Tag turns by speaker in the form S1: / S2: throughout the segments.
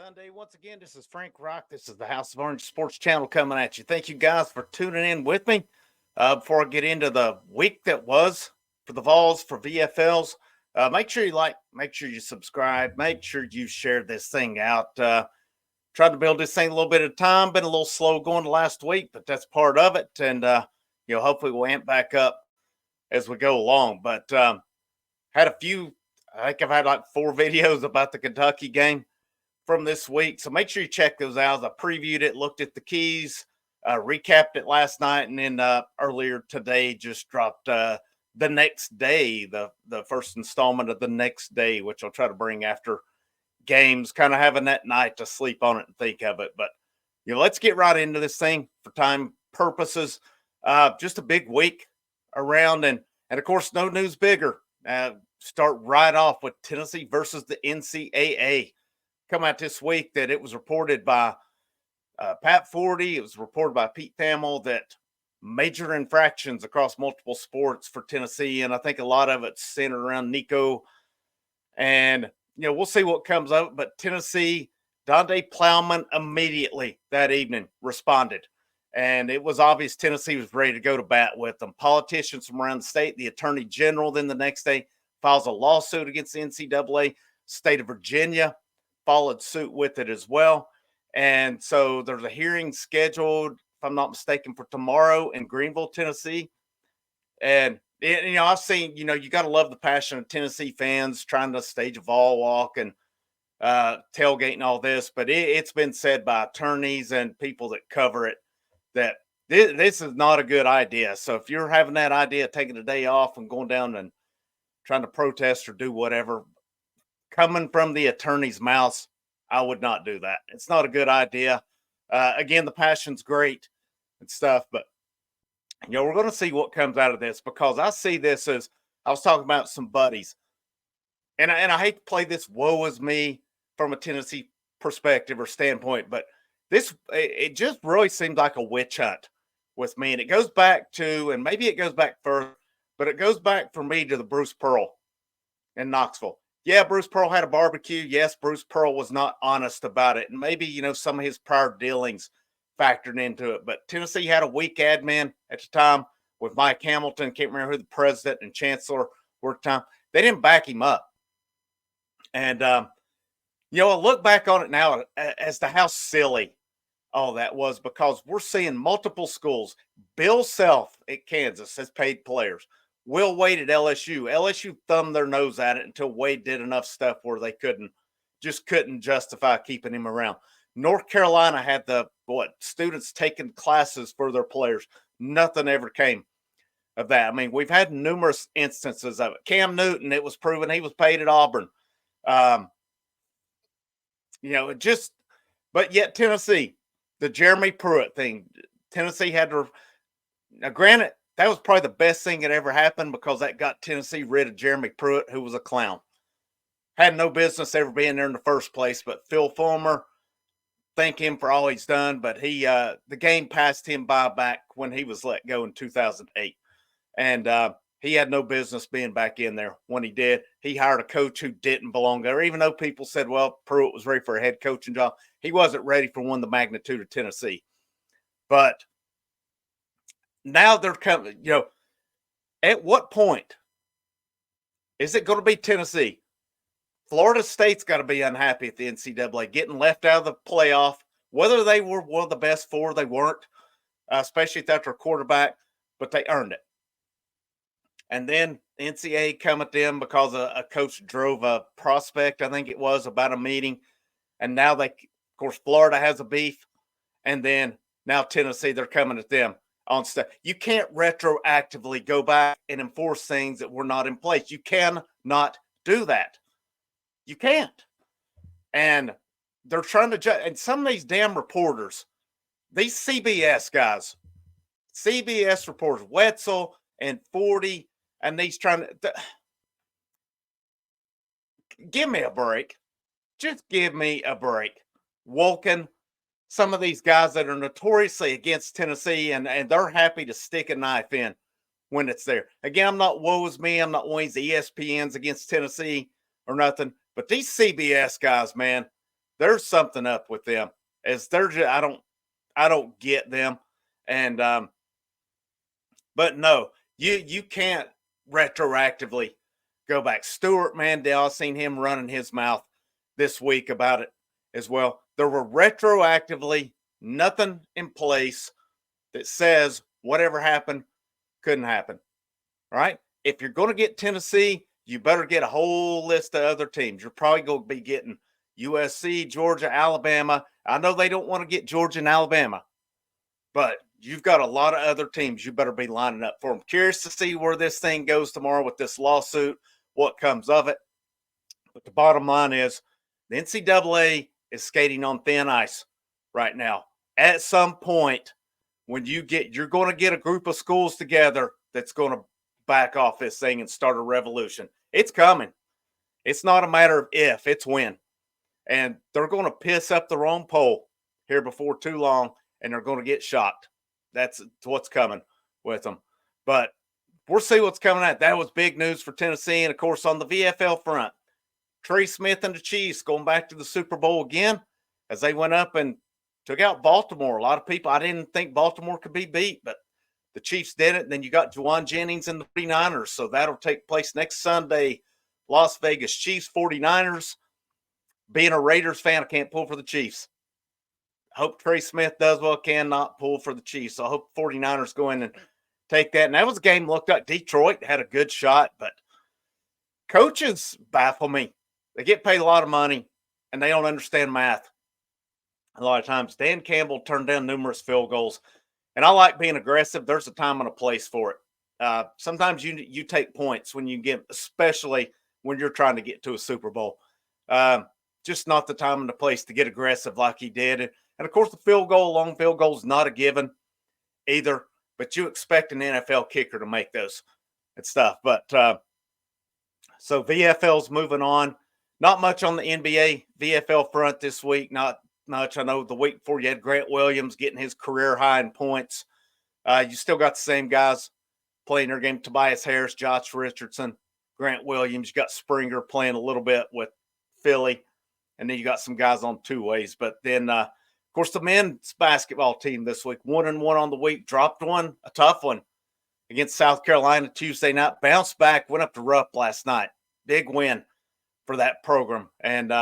S1: Sunday. Once again, this is Frank Rock. This is the House of Orange Sports Channel coming at you. Thank you guys for tuning in with me. Before I get into the week that was for the Vols, for VFLs, make sure you like, make sure you subscribe, make sure you share this thing out. Tried to build this thing a little bit at a time, been a little slow going the last week, but that's part of it. And, hopefully we'll amp back up as we go along. But had a few, I think I've had like 4 videos about the Kentucky game from this week. So make sure you check those out. I previewed it, looked at the keys, recapped it last night, and then earlier today just dropped the next day, the first installment of the next day, which I'll try to bring after games, kind of having that night to sleep on it and think of it. But let's get right into this thing for time purposes. Just a big week around, and of course, no news bigger. Start right off with Tennessee versus the NCAA. Come out this week that it was reported by Pat Forty. It was reported by Pete Thamel that major infractions across multiple sports for Tennessee, and I think a lot of it's centered around Nico. And we'll see what comes of it. But Tennessee, Donde Plowman immediately that evening responded, and it was obvious Tennessee was ready to go to bat with them. Politicians from around the state, the Attorney General, then the next day files a lawsuit against the NCAA. State of Virginia followed suit with it as well. And so there's a hearing scheduled, if I'm not mistaken, for tomorrow in Greenville, Tennessee. And, I've seen, you got to love the passion of Tennessee fans trying to stage a ball walk and tailgate and all this. But it's been said by attorneys and people that cover it that this is not a good idea. So if you're having that idea, taking a day off and going down and trying to protest or do whatever, coming from the attorney's mouth, I would not do that. It's not a good idea. Again, the passion's great and stuff, but we're going to see what comes out of this, because I see this as, I was talking about some buddies, and I hate to play this woe is me from a Tennessee perspective or standpoint, but it just really seems like a witch hunt with me, and it goes back to, and maybe it goes back further, but it goes back for me to the Bruce Pearl in Knoxville. Yeah, Bruce Pearl had a barbecue. Yes, Bruce Pearl was not honest about it. And maybe, some of his prior dealings factored into it. But Tennessee had a weak admin at the time with Mike Hamilton. Can't remember who the president and chancellor were at the time. They didn't back him up. And, I look back on it now as to how silly all that was, because we're seeing multiple schools. Bill Self at Kansas has paid players. Will Wade at LSU. LSU thumbed their nose at it until Wade did enough stuff where they couldn't justify keeping him around. North Carolina had students taking classes for their players. Nothing ever came of that. I mean, we've had numerous instances of it. Cam Newton, it was proven he was paid at Auburn. But yet Tennessee, the Jeremy Pruitt thing, Tennessee had to, now granted, that was probably the best thing that ever happened, because that got Tennessee rid of Jeremy Pruitt, who was a clown. Had no business ever being there in the first place, but Phil Fulmer, thank him for all he's done, but the game passed him by back when he was let go in 2008. And he had no business being back in there when he did. He hired a coach who didn't belong there, even though people said, well, Pruitt was ready for a head coaching job. He wasn't ready for one the magnitude of Tennessee. But now they're coming, at what point is it going to be Tennessee? Florida State's got to be unhappy at the NCAA getting left out of the playoff. Whether they were one of the best 4, they weren't, especially without their quarterback, but they earned it. And then NCAA come at them because a coach drove a prospect, I think it was, about a meeting. And now of course, Florida has a beef. And then now Tennessee, they're coming at them on stuff. You can't retroactively go back and enforce things that were not in place. You cannot do that. You can't. And they're trying to and some of these damn reporters, these CBS guys, CBS reporters, Wetzel and 40, and these trying to give me a break. Just give me a break. Woken, some of these guys that are notoriously against Tennessee, and they're happy to stick a knife in when it's there. Again, I'm not woe is me. I'm not one of these ESPNs against Tennessee or nothing. But these CBS guys, man, there's something up with them. As they're just, I don't get them. And but no, you can't retroactively go back. Stuart Mandel, I've seen him running his mouth this week about it as well. There were retroactively nothing in place that says whatever happened couldn't happen. Right? If you're going to get Tennessee, you better get a whole list of other teams. You're probably going to be getting USC, Georgia, Alabama. I know they don't want to get Georgia and Alabama, but you've got a lot of other teams you better be lining up for them. Curious to see where this thing goes tomorrow with this lawsuit, what comes of it. But the bottom line is the NCAA is skating on thin ice right now. At some point, when you're going to get a group of schools together that's going to back off this thing and start a revolution. It's coming. It's not a matter of if, it's when. And they're going to piss up their own pole here before too long, and they're going to get shocked. That's what's coming with them. But we'll see what's coming out. That was big news for Tennessee. And, of course, on the VFL front, Trey Smith and the Chiefs going back to the Super Bowl again as they went up and took out Baltimore. A lot of people, I didn't think Baltimore could be beat, but the Chiefs did it. And then you got Juwan Jennings and the 49ers. So that'll take place next Sunday. Las Vegas Chiefs, 49ers. Being a Raiders fan, I can't pull for the Chiefs. I hope Trey Smith does well, cannot pull for the Chiefs. So I hope 49ers go in and take that. And that was a game looked like Detroit had a good shot, but coaches baffle me. They get paid a lot of money, and they don't understand math. A lot of times, Dan Campbell turned down numerous field goals. And I like being aggressive. There's a time and a place for it. Sometimes you take points when you get, especially when you're trying to get to a Super Bowl. Just not the time and the place to get aggressive like he did. And of course, the long field goal is not a given either. But you expect an NFL kicker to make those and stuff. But so VFL's moving on. Not much on the NBA VFL front this week. Not much. I know the week before you had Grant Williams getting his career high in points. You still got the same guys playing their game. Tobias Harris, Josh Richardson, Grant Williams. You got Springer playing a little bit with Philly. And then you got some guys on two ways. But then, of course, the men's basketball team this week, 1-1 on the week, dropped one, a tough one against South Carolina Tuesday night. Bounced back, went up to Rupp last night. Big win for that program. And,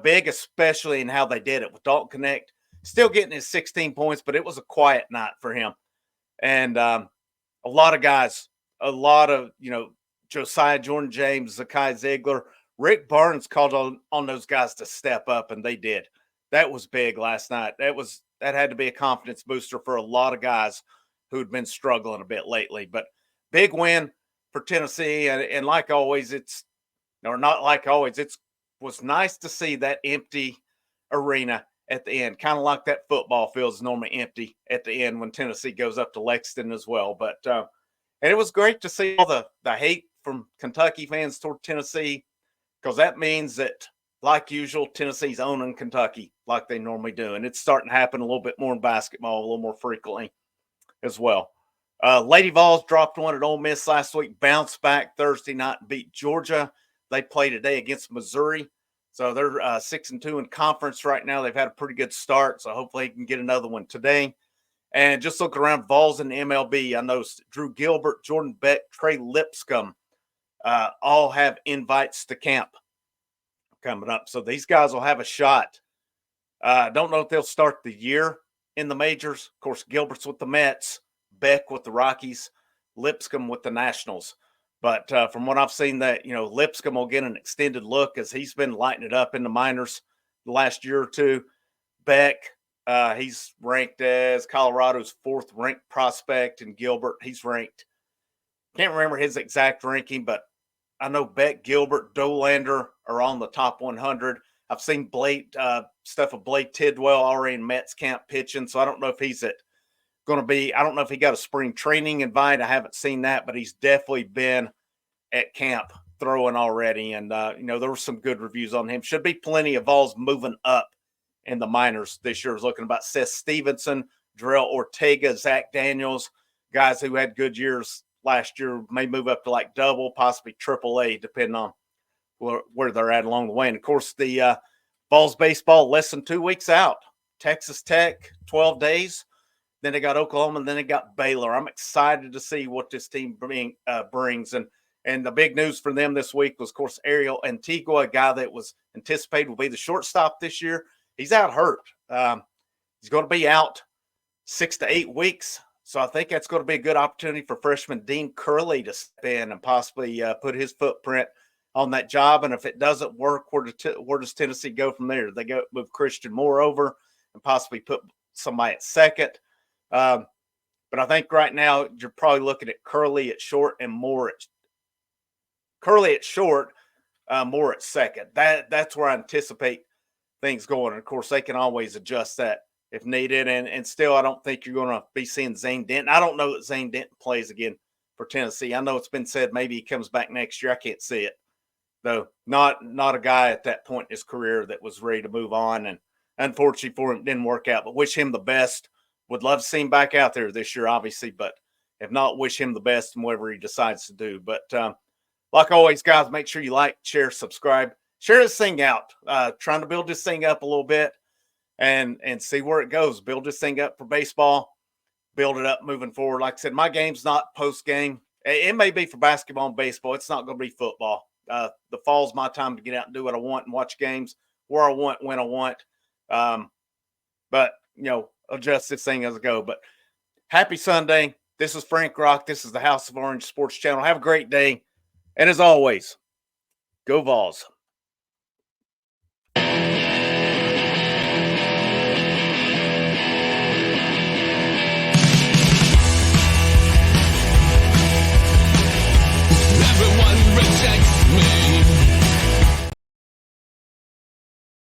S1: big especially in how they did it with Dalton Connect. Still getting his 16 points, but it was a quiet night for him. And a lot of guys, Josiah Jordan-James, Zakai Ziegler, Rick Barnes called on those guys to step up, and they did. That was big last night. That had to be a confidence booster for a lot of guys who had been struggling a bit lately. But big win for Tennessee. And like always, it was nice to see that empty arena at the end, kind of like that football field is normally empty at the end when Tennessee goes up to Lexington as well. But and it was great to see all the hate from Kentucky fans toward Tennessee, because that means that, like usual, Tennessee's owning Kentucky like they normally do. And it's starting to happen a little bit more in basketball, a little more frequently as well. Lady Vols dropped one at Ole Miss last week, bounced back Thursday night and beat Georgia. They play today against Missouri. So they're 6-2 in conference right now. They've had a pretty good start, so hopefully they can get another one today. And just looking around Vols in the MLB, I noticed Drew Gilbert, Jordan Beck, Trey Lipscomb all have invites to camp coming up. So these guys will have a shot. I don't know if they'll start the year in the majors. Of course, Gilbert's with the Mets, Beck with the Rockies, Lipscomb with the Nationals. But from what I've seen, that Lipscomb will get an extended look as he's been lighting it up in the minors the last year or two. Beck, he's ranked as Colorado's 4th ranked prospect, and Gilbert, he's ranked. Can't remember his exact ranking, but I know Beck, Gilbert, Dolander are on the top 100. I've seen stuff of Blake Tidwell already in Mets camp pitching, so I don't know if he's going to be. I don't know if he got a spring training invite. I haven't seen that, but he's definitely been at camp throwing already. And, there were some good reviews on him. Should be plenty of Vols moving up in the minors this year. I was looking about Seth Stevenson, Jarrell Ortega, Zach Daniels, guys who had good years last year, may move up to like double, possibly triple A, depending on where they're at along the way. And, of course, the Vols baseball less than 2 weeks out. Texas Tech, 12 days. Then they got Oklahoma, and then they got Baylor. I'm excited to see what this team brings. And the big news for them this week was, of course, Ariel Antigua, a guy that was anticipated will be the shortstop this year. He's out hurt. He's going to be out 6 to 8 weeks. So I think that's going to be a good opportunity for freshman Dean Curley to step in and possibly put his footprint on that job. And if it doesn't work, where does Tennessee go from there? They go move Christian Moore over and possibly put somebody at second. But I think right now you're probably looking at Curley at short and Moore at Moore at second. That's where I anticipate things going. And of course, they can always adjust that if needed. And still, I don't think you're going to be seeing Zane Denton. I don't know that Zane Denton plays again for Tennessee. I know it's been said maybe he comes back next year. I can't see it, though. Not a guy at that point in his career that was ready to move on. And unfortunately for him, it didn't work out. But wish him the best. Would love to see him back out there this year, obviously. But if not, wish him the best in whatever he decides to do. But like always, guys, make sure you like, share, subscribe. Share this thing out. Trying to build this thing up a little bit and see where it goes. Build this thing up for baseball. Build it up moving forward. Like I said, my game's not post-game. It may be for basketball and baseball. It's not going to be football. The fall's my time to get out and do what I want and watch games where I want, when I want. But, adjust this thing as I go. But happy Sunday. This is Frank Rock. This is the House of Orange Sports Channel. Have a great day. And as always, go Vols.
S2: Everyone rejects me.